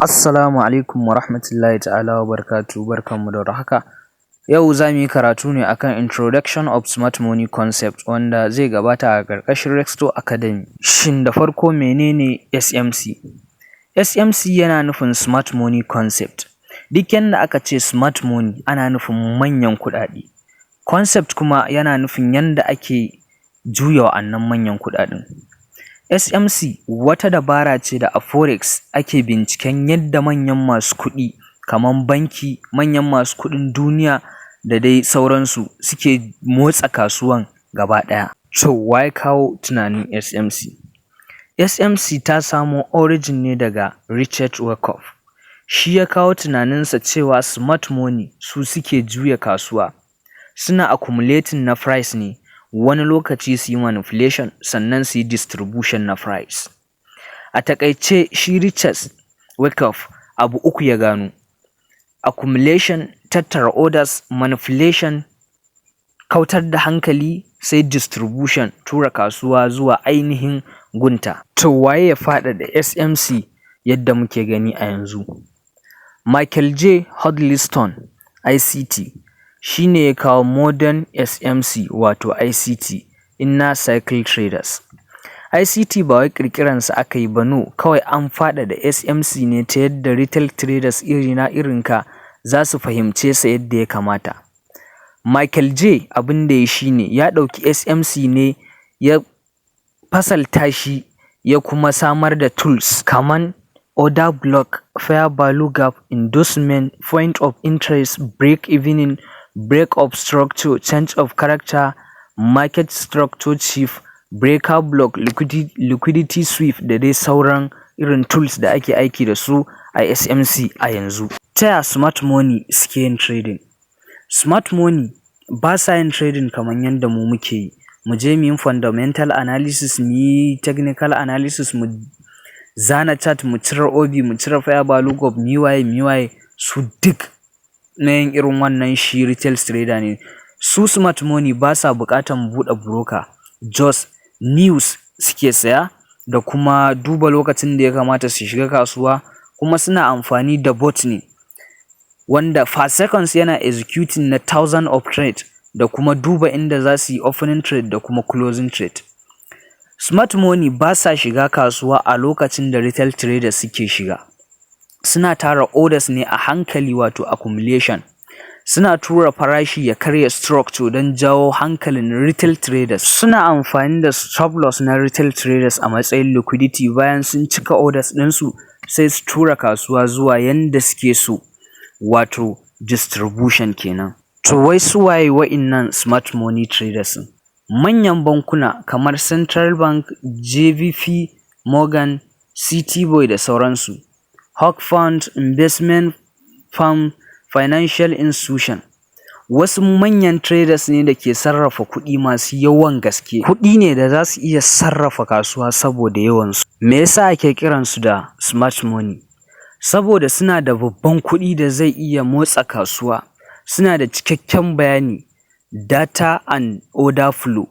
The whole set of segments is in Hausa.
Assalamu alaikum wa rahmatullahi ta'ala wa barakatuhu, barkanmu da warhaka. Yau za mu yi karatu ne akan Introduction of Smart Money Concept wanda zai gabata a ƙarƙashin Rexto Academy. Shin da farko menene SMC? SMC yana nufin Smart Money Concept. Duk yanda aka ce Smart Money ana nufin manyan kuɗaɗe. Concept kuma yana nufin yanda ake juya wa'annan manyan kuɗaɗen. SMC wata dabara ce da a Forex ake binciken yadda manyan masu kuɗi kamar banki, manyan masu kuɗin duniya da dai sauransu suke motsa kasuwan gaba ɗaya. To wa ya kawo tunanin SMC? SMC ta samo origin ne daga Richard Wyckoff. Shi ya kawo tunaninsa cewa smart money su suke juya kasuwa. Suna accumulating na price ne, wani lokaci su yi manipulation sannan su yi distribution na price. A taƙaice shi Richard Wyckoff abu uku ya gano: accumulation, tattara orders, manipulation, kautar da hankali, sai distribution, tura kasuwa zuwa ainihin gunta. To waye ya faɗaɗa SMC yadda muke gani a yanzu? Michael J. Huddleston ICT shi ne ya kawo modern SMC wato ICT, Inner Cycle Traders. ICT ba wai ƙirƙiransa aka yi ba, no, kawai an faɗaɗa SMC ne ta yadda retail traders irina irinka za su fahimce sa yadda ya kamata. Michael J. abin da ya shi ne ya ɗauki SMC ne ya fasalta shi ya kuma samar da tools kaman order block, fair value gap, endorsement, point of interest, break evening, break of structure, change of character, market structure chief, breaker block, liquidity sweep da dai sauran irin tools da ake aiki da su a SMC a yanzu. Ta ya smart money suke yin trading? Smart money ba sa yin trading kamar yadda mu muke yi. Mu je mu yi fundamental analysis, mu yi technical analysis, mu zana chart, mu cire OB, mu cire fair value gap, mu yi waye, su duk na yin irin wannan shi retail trader ne. Su smart money ba sa buƙatan buɗe broker, just news suke saya da kuma duba lokacin da ya kamata su shiga kasuwa, kuma suna amfani da bot ne wanda per seconds yana executing na thousand of trade da kuma duba inda za su yi opening trade da kuma closing trade. Smart money ba sa shiga kasuwa a lokacin da retail traders suke shiga. Suna tara orders ne a hankali wato accumulation. Suna tura farashi ya karya structure don jawo hankalin retail traders. Suna amfani da stop loss na retail traders a matsayin liquidity. Bayan sun cika orders ɗinsu sai su tura kasuwa zuwa yanda suke so, wato distribution kenan. To wai su waye wa'innan smart money traders? Manyan bankuna kamar Central Bank, JVP, Morgan, Citiboy da sauransu. Hawk Fund, Investment Firm, Financial Institution. Wasu manyan traders ne da ke sarrafa kuɗi masu yawan gaske. Kuɗi ne da za su iya sarrafa kasuwa saboda yawansu. Me yasa ake kiransu da smart money? Saboda suna da babban kuɗi da zai iya motsa kasuwa. Suna da cikakken bayani, data and order flow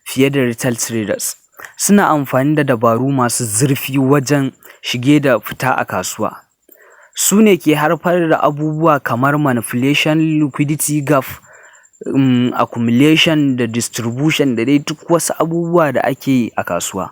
fiye da retail traders. Suna amfani da dabaru masu zurfi wajen shige da fita a kasuwa. Su ne ke haifar da abubuwa kamar manipulation, liquidity gap, accumulation da distribution da dai duk wasu abubuwa da ake yi a kasuwa.